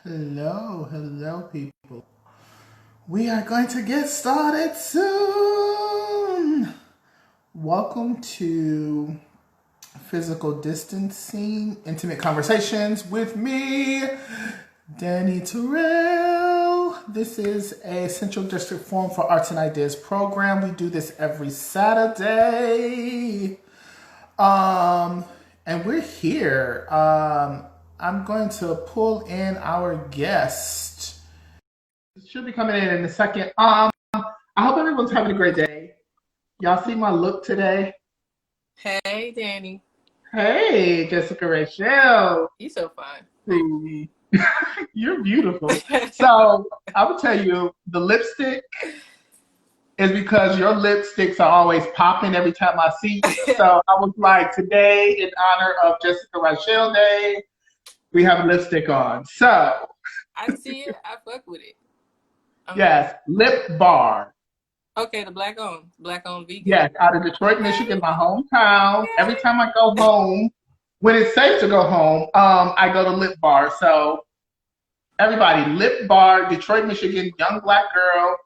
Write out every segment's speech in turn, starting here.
Hello, people. We are going to get started soon. Welcome to Physical Distancing Intimate Conversations with me, Danny Terrell. This is a Central District Forum for Arts and Ideas program. We do this every Saturday. Um, and we're here. I'm going to pull in our guest. She'll be coming in a second. I hope everyone's having a great day. Y'all see my look today? Hey, Danny. Hey, Jessica Rachel. You so fine. See, you're beautiful. So I will tell you, the lipstick is because your lipsticks are always popping every time I see you. So I was like, today, in honor of Jessica Rachel Day, we have lipstick on. So, I see it. I fuck with it. yes, Lip Bar. Okay, the black owned vegan. Yes, out of Detroit, Michigan, my hometown. Every time I go home, when it's safe to go home, I go to Lip Bar. So everybody, Lip Bar, Detroit, Michigan, young black girl,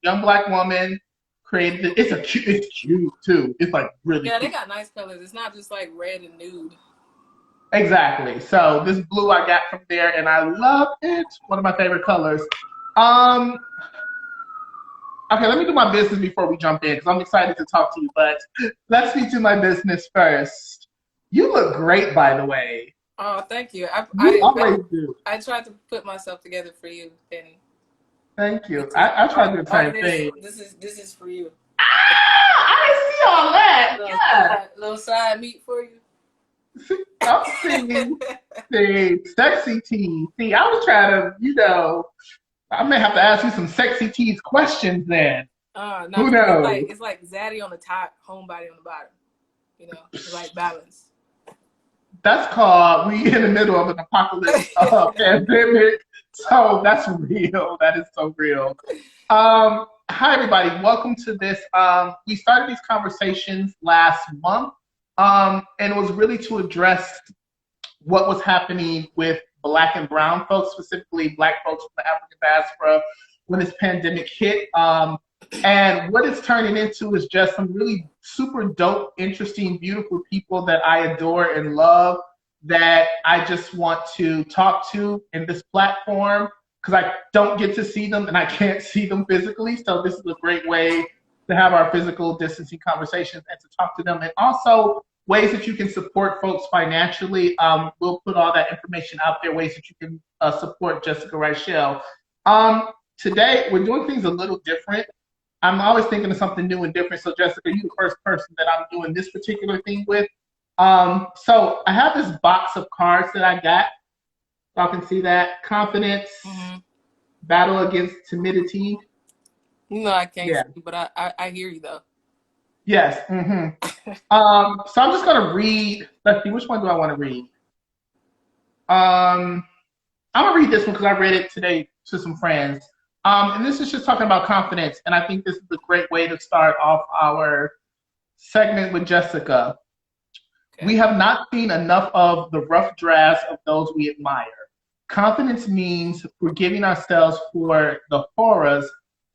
young black woman created it. It's cute too. It's like really Yeah, they cute. got nice colors. It's not just like red and nude. Exactly. So this blue I got from there, and I love it. One of my favorite colors. Um, okay, let me do my business before we jump in because I'm excited to talk to you. But let's me do my business first. You look great, by the way. Oh, thank you. You always do. I tried to put myself together for you, Danny. Thank you. This is I try to do the all same thing. this is for you. Ah, I see all that. Yeah. Little side meat for you. I'm seeing, sexy tea. See, I was trying to, I may have to ask you some sexy teas questions then. No, Who knows? it's like zaddy on the top, homebody on the bottom. You know, it's like balance. That's called we in the middle of an apocalypse pandemic. So that's real. That is so real. Hi everybody. Welcome to this. We started these conversations last month. And it was really to address what was happening with Black and brown folks, specifically Black folks from the African diaspora, when this pandemic hit. And what it's turning into is just some really super dope, interesting, beautiful people that I adore and love that I just want to talk to in this platform because I don't get to see them and I can't see them physically. So this is a great way to have our physical distancing conversations and to talk to them. And also ways that you can support folks financially. We'll put all that information out there, ways that you can support Jessica Rycheal. Today, we're doing things a little different. I'm always thinking of something new and different. So Jessica, you're the first person that I'm doing this particular thing with. So I have this box of cards that I got. Y'all can see that. Confidence, battle against timidity. You know I can't Yeah. see, but I hear you though. Yes. So I'm just gonna read. Let's see, which one do I want to read? I'm gonna read this one because I read it today to some friends. And this is just talking about confidence, and I think this is a great way to start off our segment with Jessica. Okay. We have not seen enough of the rough drafts of those we admire. Confidence means forgiving ourselves for the horrors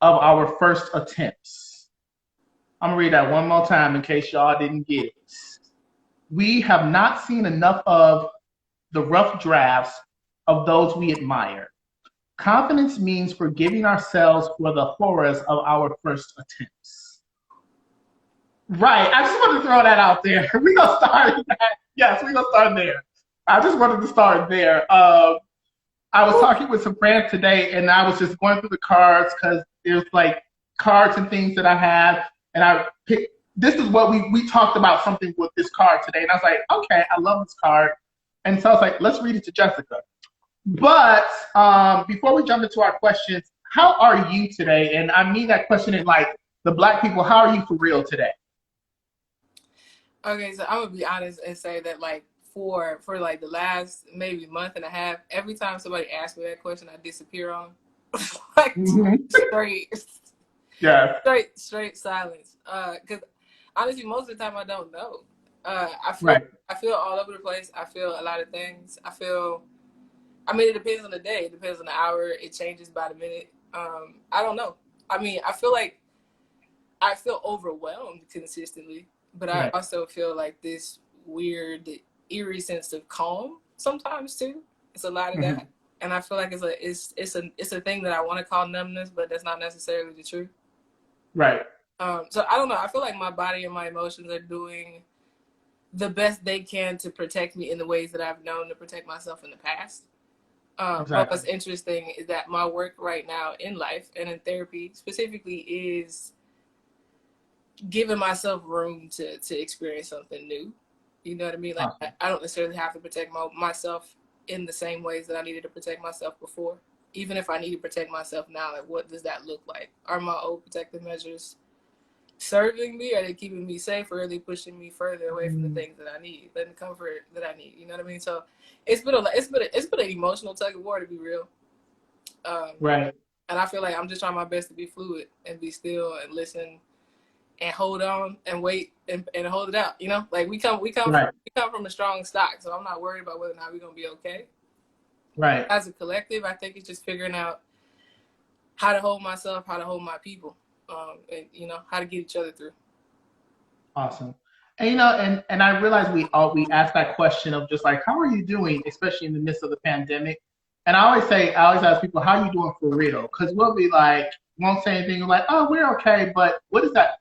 of our first attempts. I'm gonna read that one more time in case y'all didn't get it. We have not seen enough of the rough drafts of those we admire. Confidence means forgiving ourselves for the horrors of our first attempts. Right. I just wanted to throw that out there. We're going to start that. Yes, we're going to start there. I just wanted to start there. I was talking with some friends today, and I was just going through the cards because there's like cards and things that I have, and I picked. This is what we talked about something with this card today, and I was like, okay, I love this card, and so I was like, let's read it to Jessica. But before we jump into our questions, how are you today? And I mean that question in like the Black people. How are you for real today? Okay, so I'm gonna be honest and say that like for like the last maybe month and a half, every time somebody asks me that question, I disappear on like straight, Yeah. straight silence. Because honestly, most of the time I don't know. I Right. feel all over the place. I feel a lot of things. I feel I mean, it depends on the day. It depends on the hour. It changes by the minute. I don't know. I mean, I feel overwhelmed consistently, but I also feel like this weird, eerie sense of calm sometimes too. It's a lot of that, and I feel like it's a thing that I want to call numbness, but that's not necessarily the truth. Right. So I don't know. I feel like my body and my emotions are doing the best they can to protect me in the ways that I've known to protect myself in the past. But what's interesting is that my work right now in life and in therapy specifically is giving myself room to experience something new. You know what I mean? Like, I don't necessarily have to protect myself in the same ways that I needed to protect myself before. Even if I need to protect myself now, like, what does that look like? Are my old protective measures serving me? Are they keeping me safe, or are they pushing me further away from the things that I need, the comfort that I need? You know what I mean? So it's been an emotional tug of war, to be real. Right. And I feel like I'm just trying my best to be fluid and be still and listen and hold on and wait and hold it out. You know, like we come from a strong stock, so I'm not worried about whether or not we're gonna be okay. Right. As a collective, I think it's just figuring out how to hold myself, how to hold my people, and how to get each other through. Awesome. And and I realize we ask that question of just like, how are you doing, especially in the midst of the pandemic? And I always ask people, how are you doing for real? Because we'll be like, won't say anything, like, oh, we're okay, but what is that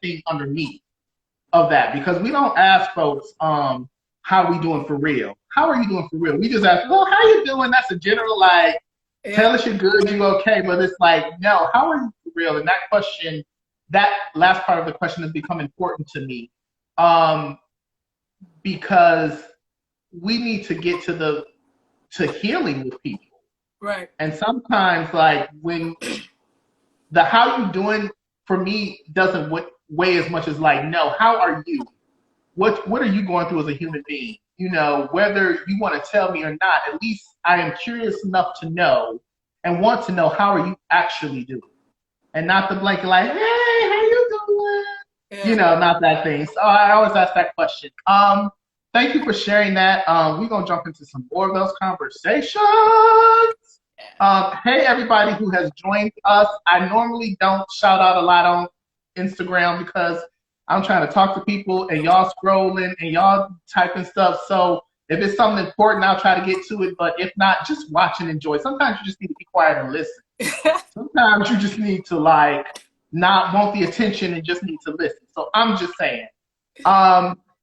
thing underneath of that? Because we don't ask folks, how are we doing for real? How are you doing for real? We just ask, well, how you doing? That's a general, like, tell us you're good, you okay, but it's like, no, how are you for real? And that question, that last part of the question has become important to me, because we need to get to healing with people. Right. And sometimes, like, when the how you doing for me doesn't weigh as much as, like, no, how are you? What are you going through as a human being? Whether you want to tell me or not, at least I am curious enough to know and want to know, how are you actually doing? And not the blanket, like, hey, how you doing? Yeah. Not that thing. So I always ask that question. Thank you for sharing that. We're going to jump into some more of those conversations. Hey, everybody who has joined us. I normally don't shout out a lot on Instagram because I'm trying to talk to people and y'all scrolling and y'all typing stuff. So if it's something important, I'll try to get to it. But if not, just watch and enjoy. Sometimes you just need to be quiet and listen. Sometimes you just need to, like, not want the attention and just need to listen. So I'm just saying.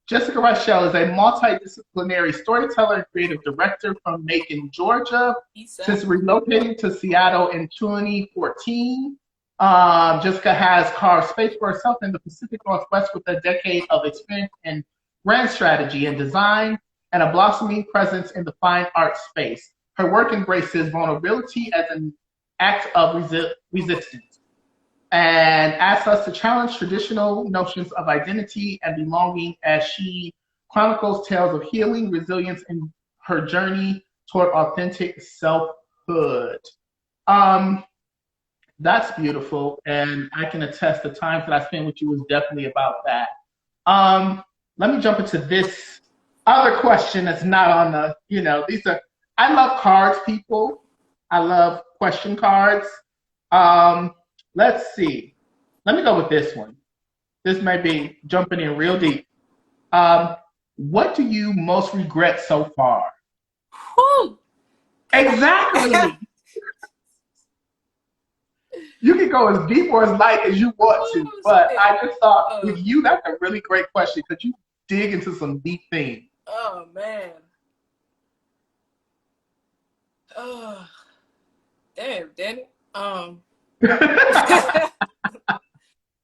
Jessica Rycheal is a multidisciplinary storyteller and creative director from Macon, Georgia. Since relocating to Seattle in 2014, Jessica has carved space for herself in the Pacific Northwest with a decade of experience in brand strategy and design and a blossoming presence in the fine art space. Her work embraces vulnerability as an act of resistance and asks us to challenge traditional notions of identity and belonging as she chronicles tales of healing, resilience, and her journey toward authentic selfhood. That's beautiful, and I can attest the times that I spent with you was definitely about that. Let me jump into this other question that's not on the, I love cards, people. I love question cards. Let's see. Let me go with this one. This may be jumping in real deep. What do you most regret so far? Whew. Exactly. You can go as deep or as light as you want to, but I just thought with you, that's a really great question because you dig into some deep things. Oh, man. Oh, damn, Danny. Let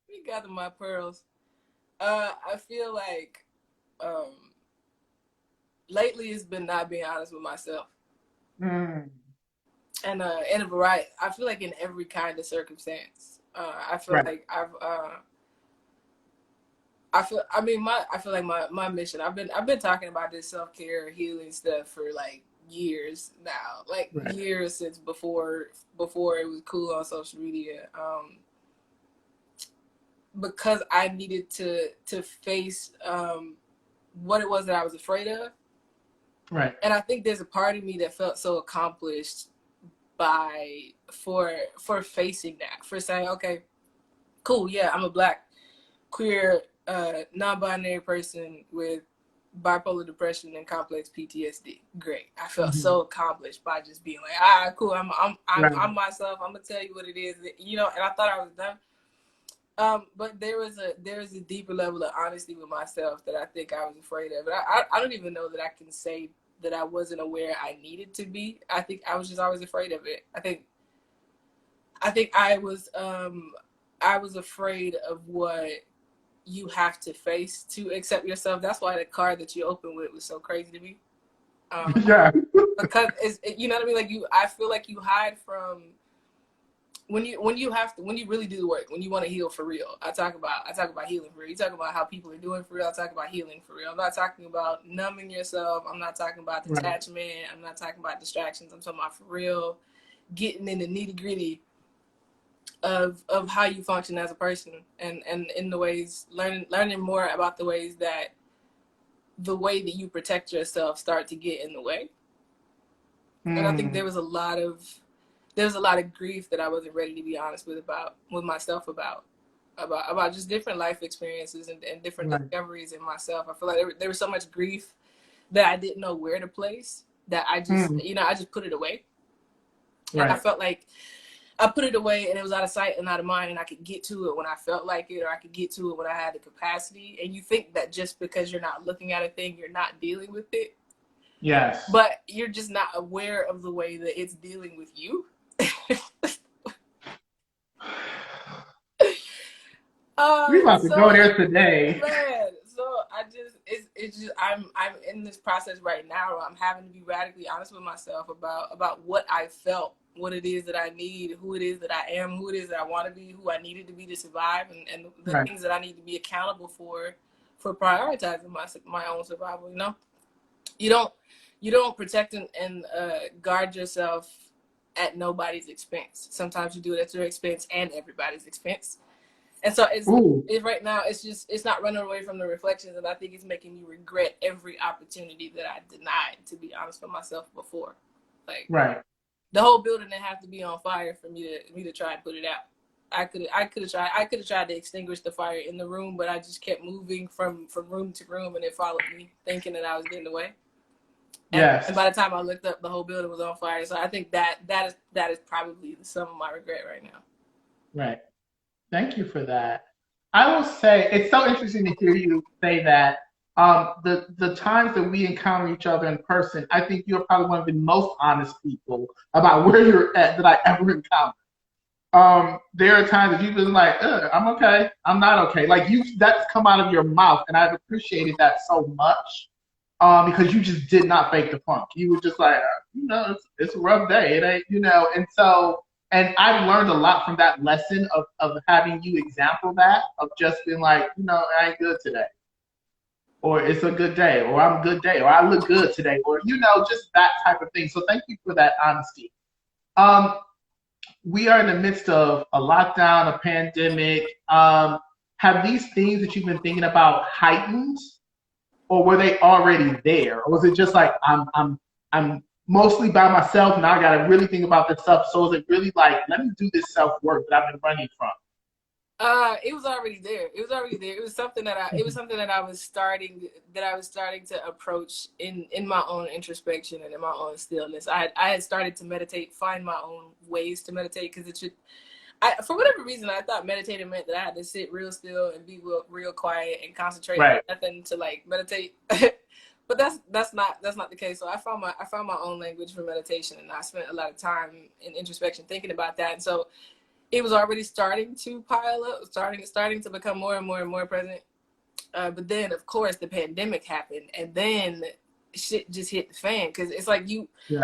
me gather my pearls. I feel like lately it's been not being honest with myself. And in a variety, I feel like in every kind of circumstance. I feel like I feel like my mission. I've been talking about this self-care healing stuff for like years now, like years since before it was cool on social media. Because I needed to face what it was that I was afraid of. Right. And I think there's a part of me that felt so accomplished for facing that, for saying, okay, cool, yeah, I'm a Black, queer, non-binary person with bipolar depression and complex PTSD. Great. I felt so accomplished by just being like, cool, I'm myself. I'm gonna tell you what it is, you know. And I thought I was done. But there was a deeper level of honesty with myself that I think I was afraid of. But I don't even know that I can say that I wasn't aware I needed to be. I think I was just always afraid of it. I think I was afraid of what you have to face to accept yourself. That's why the card that you opened with was so crazy to me. Yeah. Because you know what I mean? Like I feel like you hide from when you really do the work, when you want to heal for real. I talk about healing for real. You talk about how people are doing for real. I talk about healing for real. I'm not talking about numbing yourself. I'm not talking about detachment. I'm not talking about distractions. I'm talking about for real, getting in the nitty gritty of how you function as a person, and in the ways, learning more about the ways that the way that you protect yourself start to get in the way. And I think there was a lot of grief that I wasn't ready to be honest with myself about just different life experiences and different discoveries in myself. I feel like there was so much grief that I didn't know where to place, that I just I just put it away. And I felt like I put it away and it was out of sight and out of mind, and I could get to it when I felt like it, or I could get to it when I had the capacity. And you think that just because you're not looking at a thing, you're not dealing with it. Yes. But you're just not aware of the way that it's dealing with you. We're about to go there today. Man, so it's just I'm in this process right now where I'm having to be radically honest with myself about what I felt, what it is that I need, who it is that I am, who it is that I want to be, who I needed to be to survive, and the things that I need to be accountable for prioritizing my own survival. You know, you don't protect and guard yourself at nobody's expense. Sometimes you do it at your expense and everybody's expense. And so it's right now, it's not running away from the reflections, and I think it's making me regret every opportunity that I denied, to be honest with myself before. Like the whole building didn't have to be on fire for me to try and put it out. I could have tried to extinguish the fire in the room, but I just kept moving from room to room, and it followed me, thinking that I was getting away. And by the time I looked up, the whole building was on fire. So I think that is probably the sum of my regret right now. Right. Thank you for that. I will say it's so interesting to hear you say that. The times that we encounter each other in person, I think you're probably one of the most honest people about where you're at that I ever encountered. There are times that you've been like, I'm okay, I'm not okay. Like that's come out of your mouth, and I've appreciated that so much. Because you just did not fake the funk. You were just like, it's a rough day. It ain't, and so. And I've learned a lot from that lesson of having you example that, of just being like, I ain't good today. Or it's a good day, or I'm a good day, or I look good today, or, just that type of thing. So thank you for that honesty. We are in the midst of a lockdown, a pandemic. Have these things that you've been thinking about heightened, or were they already there? Or was it just like, I'm mostly by myself, now I got to really think about this stuff. So is it really like, let me do this self-work that I've been running from? It was already there. It was something that I was starting to approach in my own introspection and in my own stillness. I had started to meditate, find my own ways to meditate, because for whatever reason, I thought meditating meant that I had to sit real still and be real quiet and concentrate on nothing to like meditate. But that's not the case. So I found my own language for meditation, and I spent a lot of time in introspection thinking about that. And so it was already starting to pile up, starting to become more and more and more present. But then, of course, the pandemic happened, and then shit just hit the fan, because it's like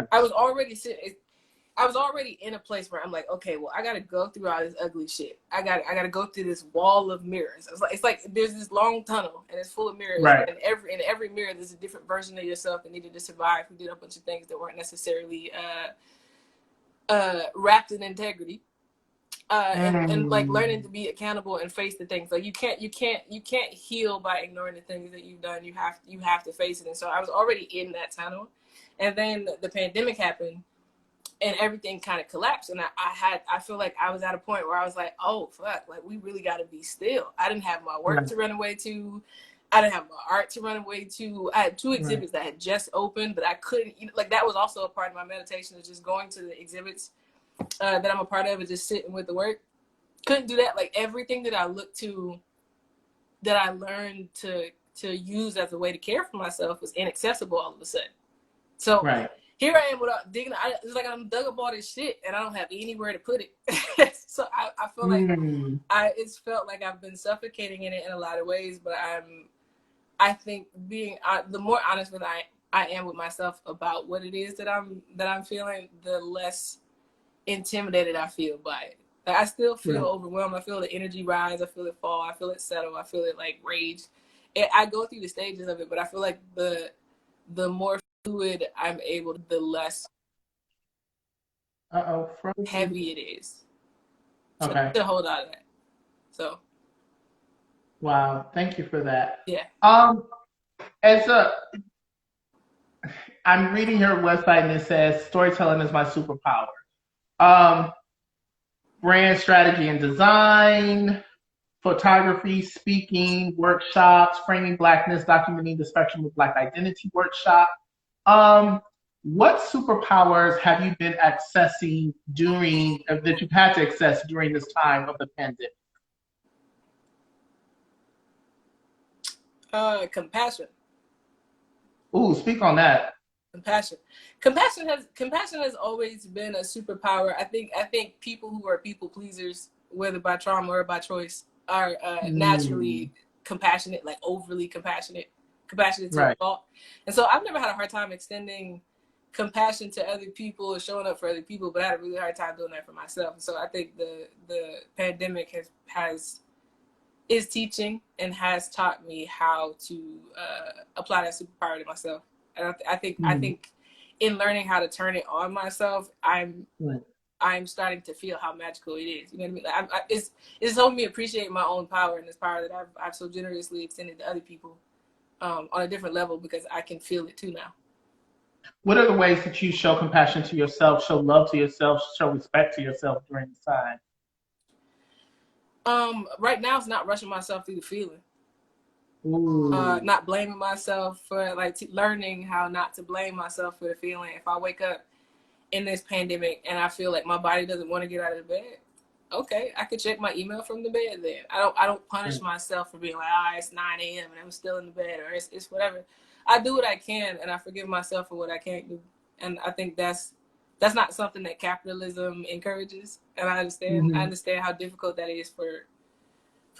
I was already in a place where I'm like, okay, well, I got to go through all this ugly shit. I got to go through this wall of mirrors. It's like there's this long tunnel, and it's full of mirrors. Right. And in every mirror, there's a different version of yourself that needed to survive, who did a bunch of things that weren't necessarily wrapped in integrity. and like learning to be accountable and face the things. Like you can't heal by ignoring the things that you've done. You have to face it. And so I was already in that tunnel, and then the pandemic happened, and everything kind of collapsed. And I feel like I was at a point where I was like, oh fuck, like we really got to be still. I didn't have my work to run away to. I didn't have my art to run away to. I had 2 exhibits that had just opened, but I couldn't, like that was also a part of my meditation, is just going to the exhibits that I'm a part of and just sitting with the work. Couldn't do that. Like everything that I looked to, that I learned to use as a way to care for myself was inaccessible all of a sudden. So here I am without digging. It's like I'm dug up all this shit and I don't have anywhere to put it. So I feel like it's felt like I've been suffocating in it in a lot of ways, but I think being the more honest with I am with myself about what it is that I'm feeling, the less intimidated I feel by it. Like I still feel overwhelmed. I feel the energy rise. I feel it fall. I feel it settle. I feel it like rage. I go through the stages of it, but I feel like the more fluid I'm able, the less heavy it is. To hold on to that. So. Wow, thank you for that. Yeah. I'm reading your website and it says storytelling is my superpower. Brand strategy and design, photography, speaking, workshops, framing Blackness, documenting the spectrum of Black identity workshop. What superpowers have you been accessing that you've had to access during this time of the pandemic? Compassion. Ooh, speak on that. Compassion has always been a superpower. I think people who are people pleasers, whether by trauma or by choice, are naturally compassionate, like overly compassionate to a fault. And so I've never had a hard time extending compassion to other people or showing up for other people, but I had a really hard time doing that for myself. And so I think the pandemic is teaching and has taught me how to apply that superpower to myself. And I think in learning how to turn it on myself, I'm starting to feel how magical it is. You know what I mean? Like it's helping me appreciate my own power and this power that I've so generously extended to other people on a different level, because I can feel it too now. What are the ways that you show compassion to yourself, show love to yourself, show respect to yourself during this time? Right now it's not rushing myself through the feeling. Not blaming myself for learning how not to blame myself for the feeling. If I wake up in this pandemic and I feel like my body doesn't want to get out of the bed, okay, I could check my email from the bed then. I don't punish myself for being like, it's 9 a.m. and I'm still in the bed, or it's whatever. I do what I can and I forgive myself for what I can't do. And I think that's not something that capitalism encourages. And I understand how difficult that is for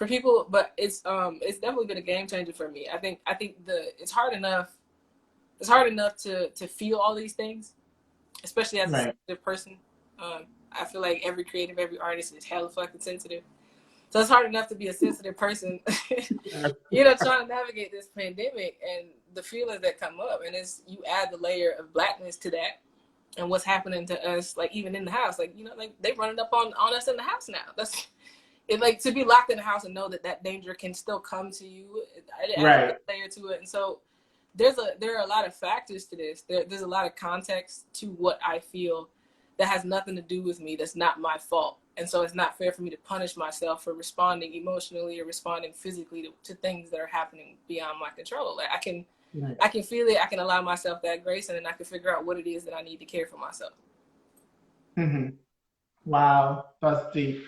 people, but it's definitely been a game changer for me. I think it's hard enough to feel all these things, especially as a sensitive person. I feel like every creative, every artist is hella fucking sensitive. So it's hard enough to be a sensitive person, trying to navigate this pandemic and the feelings that come up. And you add the layer of Blackness to that and what's happening to us, like even in the house, like they running up on us in the house now. That's it, like to be locked in the house and know that danger can still come to you. It adds a layer to it. And so there are a lot of factors to this. There's a lot of context to what I feel that has nothing to do with me. That's not my fault. And so it's not fair for me to punish myself for responding emotionally or responding physically to things that are happening beyond my control. Like I can feel it. I can allow myself that grace, and then I can figure out what it is that I need to care for myself. Wow, that's deep.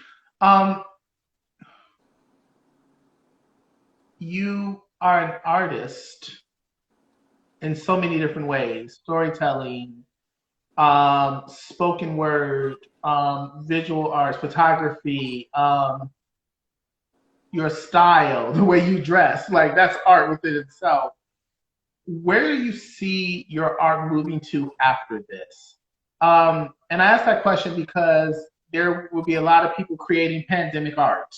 You are an artist in so many different ways: storytelling, spoken word, visual arts, photography, your style, the way you dress, like that's art within itself. Where do you see your art moving to after this? And I ask that question because there will be a lot of people creating pandemic art.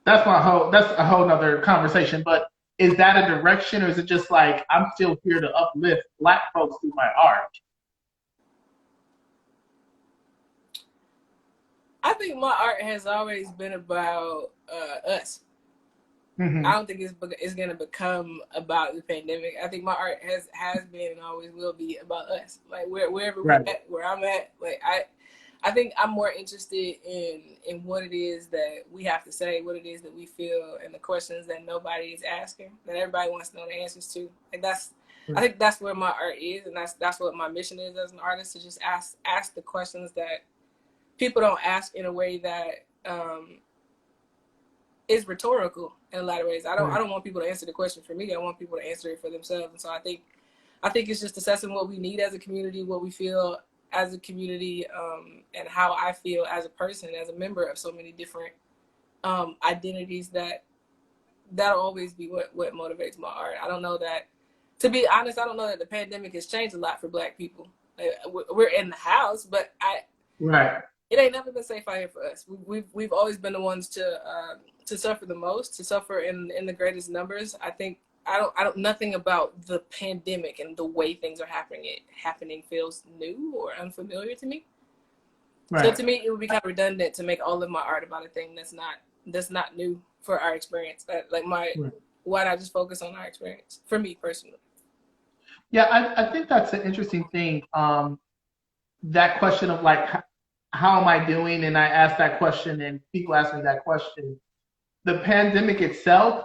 That's a whole nother conversation, but is that a direction, or is it just like, I'm still here to uplift Black folks through my art? I think my art has always been about us. Mm-hmm. I don't think it's going to become about the pandemic. I think my art has been and always will be about us. Like wherever we're at, where I'm at, like I think I'm more interested in what it is that we have to say, what it is that we feel, and the questions that nobody is asking, that everybody wants to know the answers to. And I think that's where my art is, and that's what my mission is as an artist, to just ask the questions that people don't ask in a way that is rhetorical in a lot of ways. I don't want people to answer the question for me. I want people to answer it for themselves. And so I think it's just assessing what we need as a community, what we feel as a community, and how I feel as a person, as a member of so many different identities, that'll always be what motivates my art. I don't know that, to be honest, I don't know that the pandemic has changed a lot for Black people. Like, we're in the house, but it ain't never been safe out here for us. We've always been the ones to suffer the most, to suffer in the greatest numbers. I think nothing about the pandemic and the way things are happening feels new or unfamiliar to me. Right. So to me, it would be kind of redundant to make all of my art about a thing that's not new for our experience. Why not just focus on our experience, for me personally? Yeah, I think that's an interesting thing. That question of like, how am I doing? And I ask that question, and people ask me that question. The pandemic itself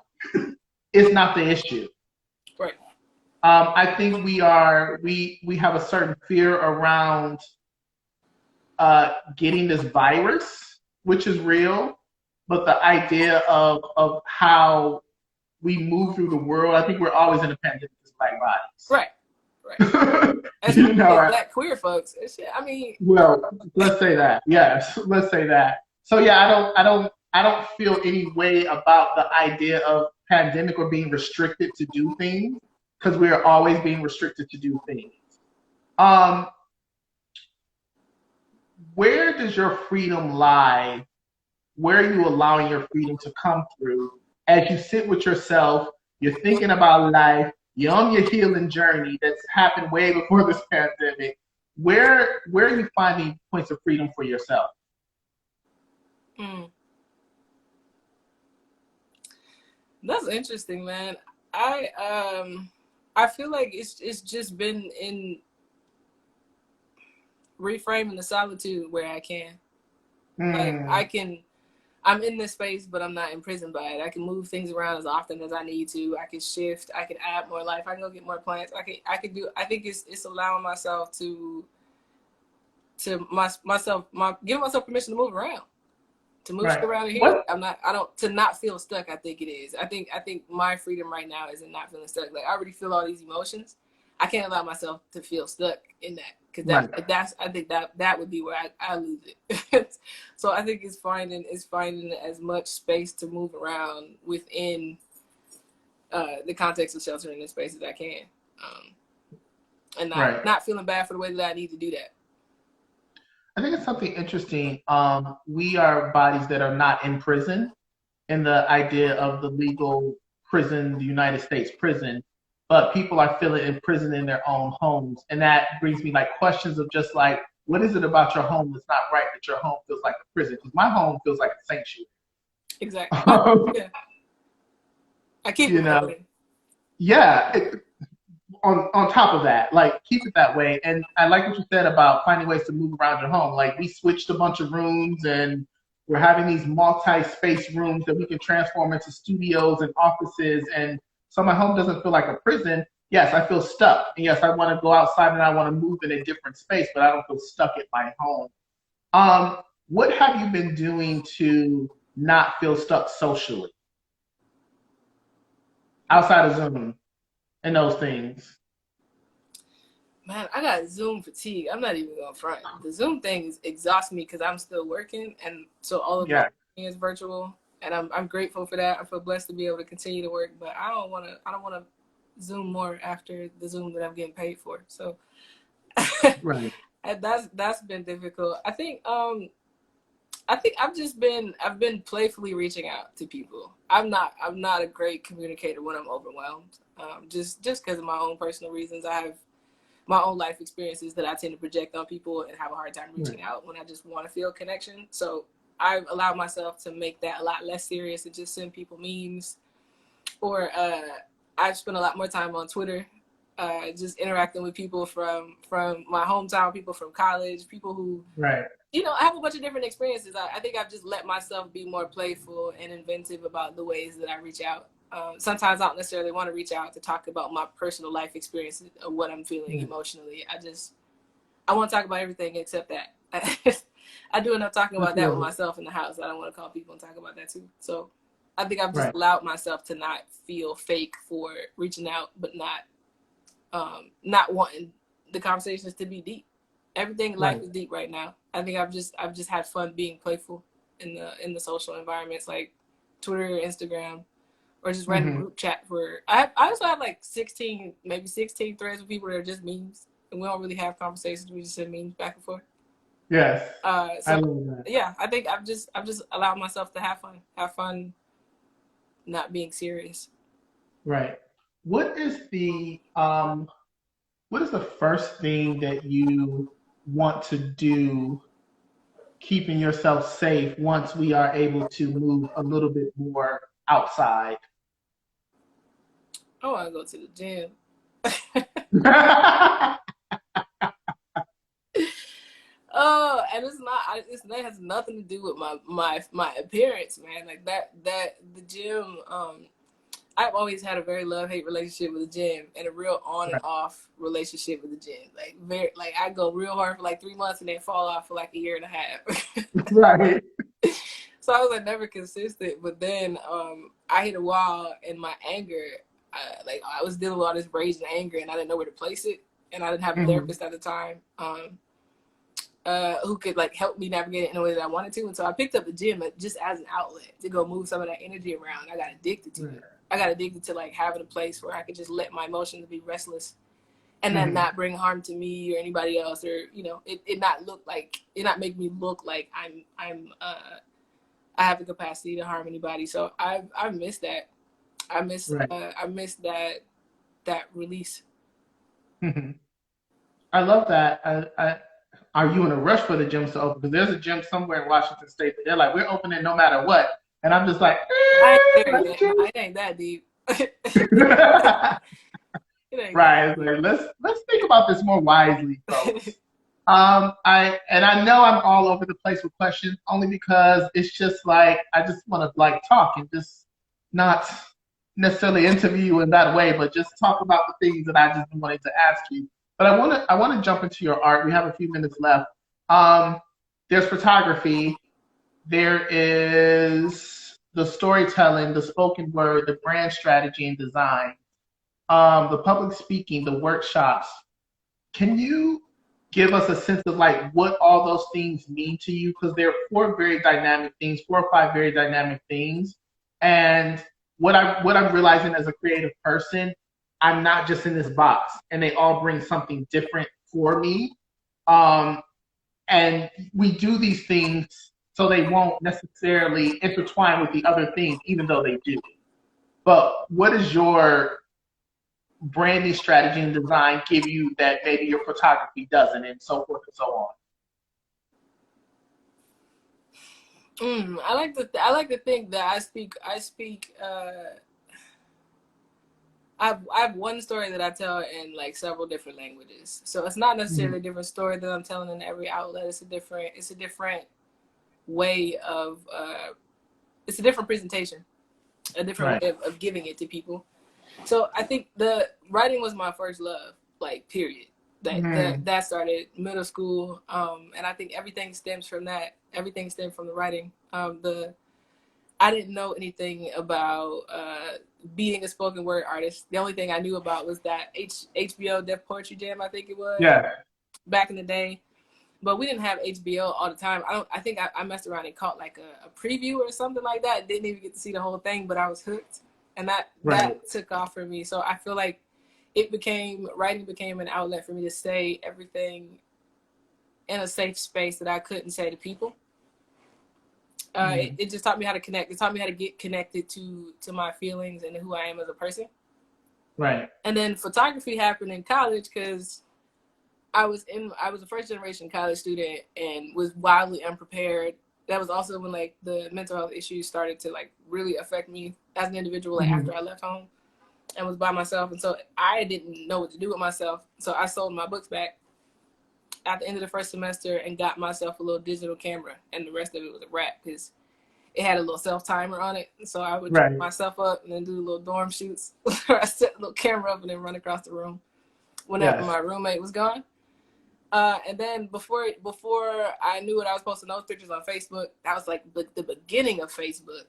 is not the issue. Right. I think we have a certain fear around getting this virus, which is real, but the idea of how we move through the world, I think we're always in a pandemic as Black bodies. Right. As Black queer folks, I mean. Well, let's say that. Yes, let's say that. So yeah, I don't feel any way about the idea of pandemic or being restricted to do things, because we are always being restricted to do things. Where does your freedom lie? Where are you allowing your freedom to come through as you sit with yourself? You're thinking about life. You're on your healing journey that's happened way before this pandemic. Where are you finding points of freedom for yourself? That's interesting, man. I feel like it's just been in reframing the solitude where I can. Like I'm in this space, but I'm not imprisoned by it. I can move things around as often as I need to. I can shift. I can add more life. I can go get more plants. I think it's allowing myself giving myself permission to move around, to move around here. To not feel stuck. I think it is. I think my freedom right now is in not feeling stuck. Like, I already feel all these emotions. I can't allow myself to feel stuck in that, because I think that would be where I lose it. So I think it's finding as much space to move around within the context of sheltering in space as I can, and not feeling bad for the way that I need to do that. I think it's something interesting. We are bodies that are not in prison, in the idea of the legal prison, the United States prison, but people are feeling imprisoned in their own homes. And that brings me like questions of just like, what is it about your home that's not right that your home feels like a prison? Because my home feels like a sanctuary. Exactly. Yeah. I keep it. Yeah. On top of that, like, keep it that way. And I like what you said about finding ways to move around your home. Like, we switched a bunch of rooms, and we're having these multi-space rooms that we can transform into studios and offices. And so my home doesn't feel like a prison. Yes, I feel stuck. And yes, I want to go outside and I want to move in a different space, but I don't feel stuck at my home. What have you been doing to not feel stuck socially? Outside of Zoom and those things. Man, I got Zoom fatigue. I'm not even going to front. The Zoom thing exhausts me because I'm still working, and so all of my thing is virtual. And I'm grateful for that. I feel blessed to be able to continue to work, but I don't want to Zoom more after the Zoom that I'm getting paid for. So that's been difficult. I think I've been playfully reaching out to people. I'm not a great communicator when I'm overwhelmed. Just because of my own personal reasons. I have my own life experiences that I tend to project on people and have a hard time reaching out when I just want to feel connection. So I've allowed myself to make that a lot less serious and just send people memes. Or I've spent a lot more time on Twitter, just interacting with people from my hometown, people from college, people who, you know, I have a bunch of different experiences. I think I've just let myself be more playful and inventive about the ways that I reach out. Sometimes I don't necessarily want to reach out to talk about my personal life experiences or what I'm feeling emotionally. I want to talk about everything except that. I do enough talking about that with myself in the house. I don't want to call people and talk about that too. So I think I've just allowed myself to not feel fake for reaching out, but not wanting the conversations to be deep. Everything in life is deep right now. I think I've just had fun being playful in the social environments like Twitter, Instagram, or just random group chat where I also have like 16 threads with people that are just memes, and we don't really have conversations. We just send memes back and forth. Yes. I love that. Yeah, I think I've just allowed myself to have fun, not being serious. Right. What is the first thing that you want to do, keeping yourself safe once we are able to move a little bit more outside? I want to go to the gym. Oh, and that has nothing to do with my appearance, man. Like that the gym. I've always had a very love-hate relationship with the gym and a real on and off relationship with the gym. Like I go real hard for like 3 months and then fall off for like a year and a half. Right. So I was like never consistent. But then I hit a wall and my anger, I was dealing with all this rage and anger and I didn't know where to place it. And I didn't have a therapist at the time who could like help me navigate it in a way that I wanted to. And so I picked up the gym just as an outlet to go move some of that energy around. I got addicted to it. I got addicted to like having a place where I could just let my emotions be restless and then not bring harm to me or anybody else, or, you know, it not make me look like I have the capacity to harm anybody. So I miss that. I miss that release. I love that. Are you in a rush for the gyms to open? Because there's a gym somewhere in Washington State that they're like, we're opening no matter what. And I'm just like, it ain't that deep. Right. Like, let's think about this more wisely, folks. I know I'm all over the place with questions only because it's just like I just want to like talk and just not necessarily interview you in that way, but just talk about the things that I just wanted to ask you. But I want to jump into your art. We have a few minutes left. There's photography. There is the storytelling, the spoken word, the brand strategy and design, the public speaking, the workshops. Can you give us a sense of like what all those things mean to you? Because they're four or five very dynamic things. And what I'm realizing as a creative person, I'm not just in this box, and they all bring something different for me. And we do these things so they won't necessarily intertwine with the other things, even though they do. But what is your branding strategy and design give you that maybe your photography doesn't, and so forth and so on? I like to think that I speak. I have one story that I tell in like several different languages, so it's not necessarily a different story that I'm telling in every outlet. It's a different way of it's a different presentation, a different way of giving it to people. So I think the writing was my first love, like period. That started middle school, and I think everything stems from that. Everything stemmed from the writing. I didn't know anything about being a spoken word artist. The only thing I knew about was that HBO Def Poetry Jam, I think it was. Yeah. Back in the day. But we didn't have HBO all the time. I think I messed around and caught like a preview or something like that. Didn't even get to see the whole thing, but I was hooked. And that took off for me. So I feel like writing became an outlet for me to say everything in a safe space that I couldn't say to people. It just taught me how to connect. It taught me how to get connected to my feelings and who I am as a person. Right. And then photography happened in college because I was a first generation college student and was wildly unprepared. That was also when like the mental health issues started to like really affect me as an individual, like after I left home and was by myself. And so I didn't know what to do with myself. So I sold my books back at the end of the first semester and got myself a little digital camera, and the rest of it was a wrap because it had a little self timer on it. So I would turn myself up and then do little dorm shoots. I set a little camera up and then run across the room whenever my roommate was gone. And then before I knew what I was posting those pictures on Facebook, that was like the beginning of Facebook.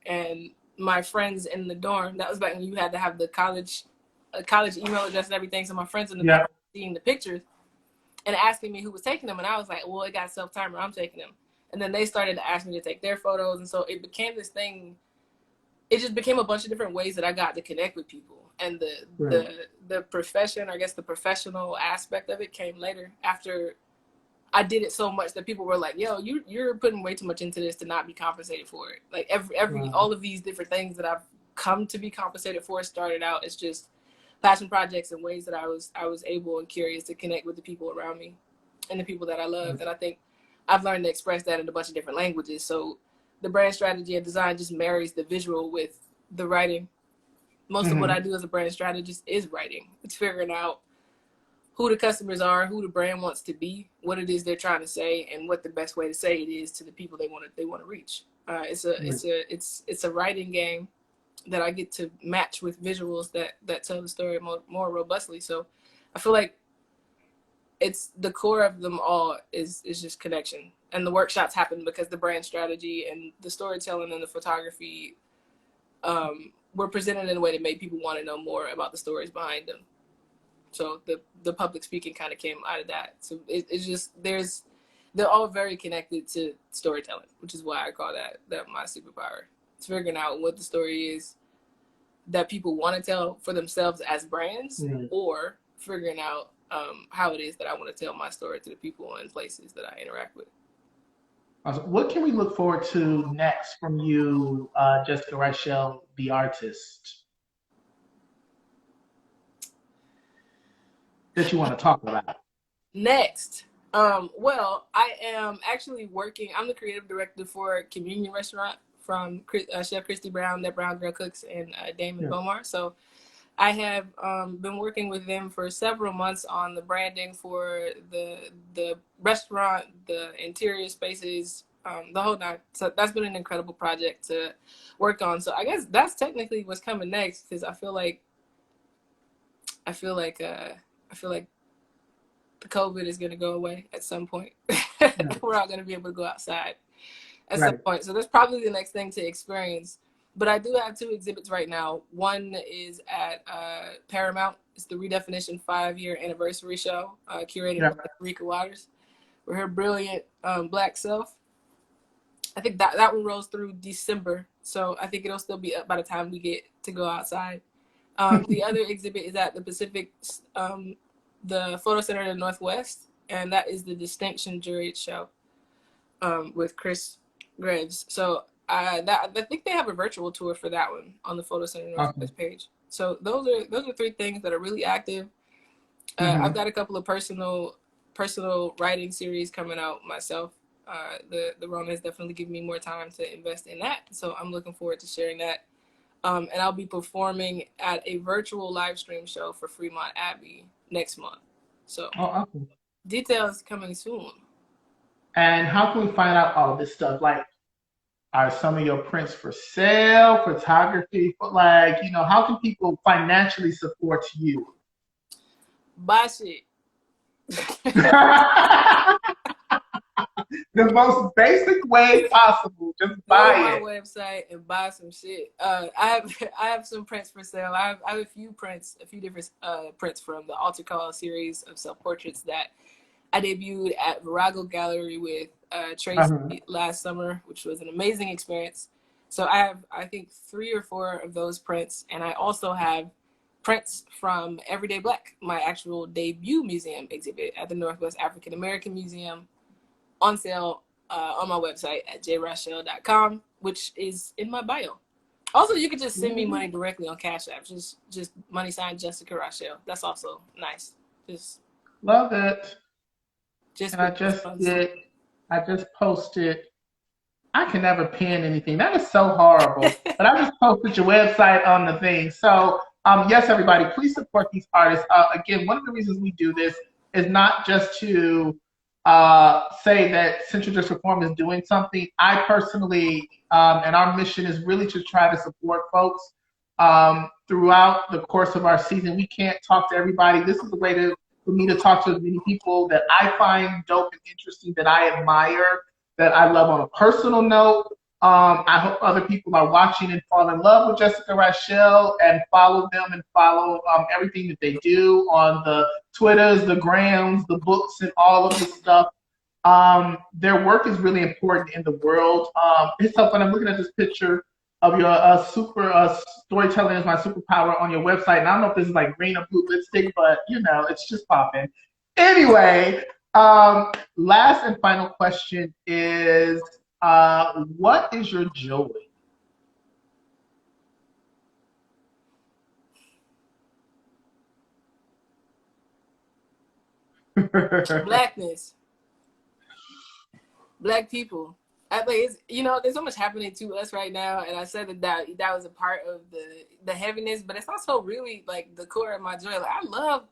And my friends in the dorm, that was back when you had to have the college email address and everything. So my friends in the dorm seeing the pictures and asking me who was taking them. And I was like, well, it got self-timer, I'm taking them. And then they started to ask me to take their photos. And so it became this thing. It just became a bunch of different ways that I got to connect with people. And the profession, I guess the professional aspect of it came later after I did it so much that people were like, yo, you're putting way too much into this to not be compensated for it. Like all of these different things that I've come to be compensated for started out as just passion projects and ways that I was able and curious to connect with the people around me and the people that I loved. And I think I've learned to express that in a bunch of different languages. So the brand strategy and design just marries the visual with the writing. Most of what I do as a brand strategist is writing. It's figuring out who the customers are, who the brand wants to be, what it is they're trying to say, and what the best way to say it is to the people they want to reach. It's a writing game that I get to match with visuals that tell the story more robustly. So I feel like it's the core of them all is just connection. And the workshops happen because the brand strategy and the storytelling and the photography were presented in a way that made people want to know more about the stories behind them. So the public speaking kind of came out of that. So it's just they're all very connected to storytelling, which is why I call that my superpower. It's figuring out what the story is that people want to tell for themselves as brands, or figuring out how it is that I want to tell my story to the people and places that I interact with. What can we look forward to next from you, Jessica Rycheal, the artist, that you want to talk about? Next, well, I am actually working. I'm the creative director for Communion Restaurant from Chef Christy Brown, that Brown Girl Cooks, and Damon Bomar. So I have been working with them for several months on the branding for the restaurant, the interior spaces, the whole nine. So that's been an incredible project to work on. So I guess that's technically what's coming next, because I feel like the COVID is going to go away at some point. We're all going to be able to go outside at some point. So that's probably the next thing to experience. But I do have 2 exhibits right now. One is at Paramount. It's the Redefinition 5-year anniversary show, curated by Rycheal with her brilliant Black self. I think that one rolls through December. So I think it'll still be up by the time we get to go outside. The other exhibit is at the Pacific, the Photo Center in the Northwest, and that is the Distinction Juried show with Chris Graves. So I think they have a virtual tour for that one on the Photo Center Northwest page. So those are 3 things that are really active. I've got a couple of personal writing series coming out myself. The Rona has definitely given me more time to invest in that. So I'm looking forward to sharing that. And I'll be performing at a virtual live stream show for Fremont Abbey next month. So details coming soon. And how can we find out all this stuff? Like, are some of your prints for sale, photography? Like, how can people financially support you? Buy shit. The most basic way possible. Just buy it. Go to my website and buy some shit. I have some prints for sale. I have a few different prints from the Altar Call series of self-portraits that I debuted at Virago Gallery with Tracy last summer, which was an amazing experience. So I have, I think, 3 or 4 of those prints, and I also have prints from Everyday Black, my actual debut museum exhibit at the Northwest African American Museum, on sale on my website at jrycheal.com, which is in my bio. Also, you can just send me money directly on Cash App. Just money sign Jessica Rycheal. That's also nice. Just Love it. Just And I because just fun stuff. did. I just posted. I can never pin anything. That is so horrible. But I just posted your website on the thing. So, yes, everybody, please support these artists. Again, one of the reasons we do this is not just to say that Central District Reform is doing something. I personally, and our mission is really to try to support folks throughout the course of our season. We can't talk to everybody. This is a way for me to talk to as many people that I find dope and interesting, that I admire, that I love on a personal note. I hope other people are watching and fall in love with Jessica Rycheal and follow them and follow everything that they do on the Twitters, the Grams, the books, and all of the stuff. Their work is really important in the world. It's so fun. I'm looking at this picture of your storytelling is my superpower on your website. And I don't know if this is like green or blue lipstick, but it's just popping. Anyway, last and final question is, what is your joy? Blackness. Black people. I think there's so much happening to us right now, and I said that was a part of the heaviness, but it's also really like the core of my joy. Like, I love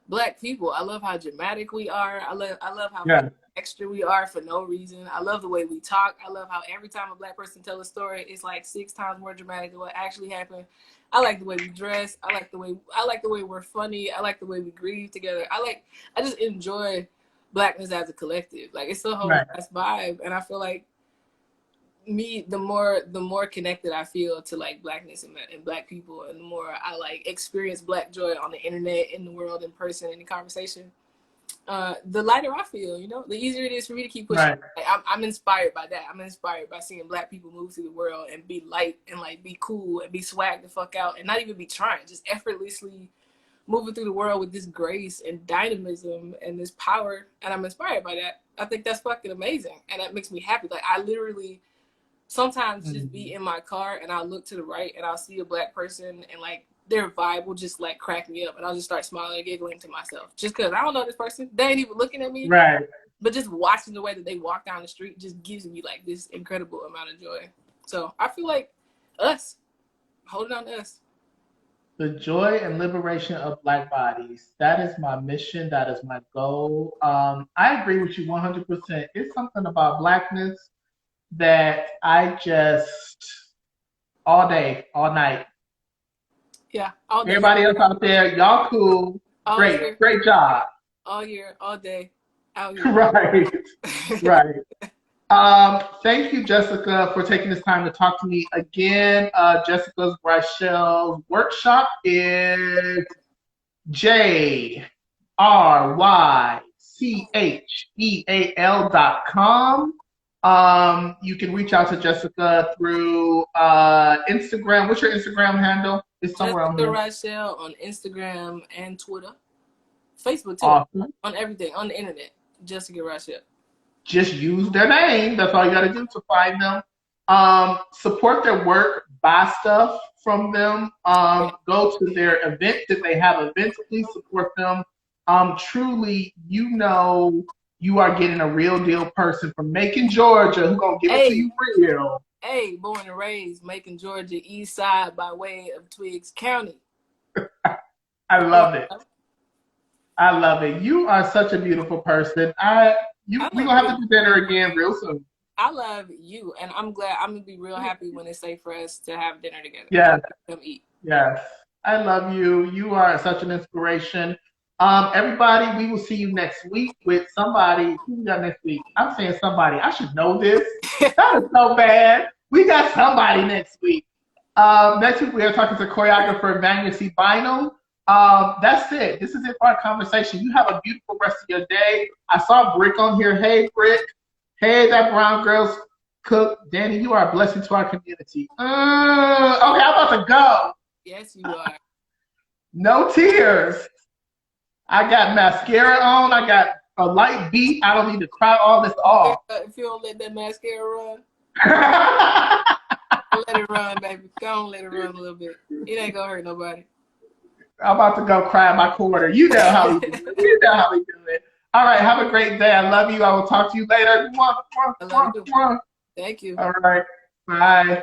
Black people. I love how dramatic we are. I love how Yeah. extra we are for no reason. I love the way we talk. I love how every time a Black person tells a story, it's like 6 times more dramatic than what actually happened. I like the way we dress. I like the way we're funny. I like the way we grieve together. I just enjoy Blackness as a collective. Like, it's a whole nice vibe, and I feel like the more connected I feel to like Blackness and Black people, and the more I like experience Black joy on the internet, in the world, in person, in the conversation, the lighter I feel. The easier it is for me to keep pushing. Right. Like, I'm inspired by that. I'm inspired by seeing Black people move through the world and be light and like be cool and be swag the fuck out and not even be trying, just effortlessly moving through the world with this grace and dynamism and this power. And I'm inspired by that. I think that's fucking amazing, and that makes me happy. Like, I literally sometimes just be in my car and I'll look to the right and I'll see a Black person, and like their vibe will just like crack me up, and I'll just start smiling and giggling to myself just because I don't know this person. They ain't even looking at me. Right. But just watching the way that they walk down the street just gives me like this incredible amount of joy. So I feel like us, holding on to us. The joy and liberation of Black bodies. That is my mission. That is my goal. I agree with you 100%. It's something about Blackness that I just, all day, all night. Yeah, all day. Everybody else out there, y'all cool. Great job. All year, all day, out here. Right. Thank you, Jessica, for taking this time to talk to me again. Jessica's Rycheal's workshop is JRYCHEAL.com. You can reach out to Jessica through Instagram. What's your Instagram handle? It's somewhere on here. Jessica Rycheal on Instagram and Twitter. Facebook too. Awesome. On everything, on the internet. Jessica Rycheal. Just use their name. That's all you got to do to find them. Support their work. Buy stuff from them. Go to their events. If they have events, please support them. Truly, you are getting a real deal person from Macon, Georgia, who's going to give it to you real. Hey, born and raised, Macon, Georgia, east side by way of Twiggs County. I love it. I love it. You are such a beautiful person. We're going to have to do dinner again real soon. I love you, and I'm glad. I'm going to be real happy when it's safe for us to have dinner together. Yes. Come eat. Yes. I love you. You are such an inspiration. Everybody, we will see you next week with somebody. Who we got next week? I'm saying somebody. I should know this. That is so bad. We got somebody next week. Next week, we are talking to choreographer Vanya C. Bynum. That's it. This is it for our conversation. You have a beautiful rest of your day. I saw Brick on here. Hey, Brick. Hey, that brown girl's cook. Danny, you are a blessing to our community. Okay, I'm about to go. Yes, you are. No tears. I got mascara on. I got a light beat. I don't need to cry all this off. If you don't let that mascara run, let it run, baby. Go on, let it run a little bit. It ain't gonna hurt nobody. I'm about to go cry my quarter. You know how we do it. You know how we do it. All right. Have a great day. I love you. I will talk to you later. Mwah, mwah, I love mwah, you. mwah. Thank you. All right. Bye.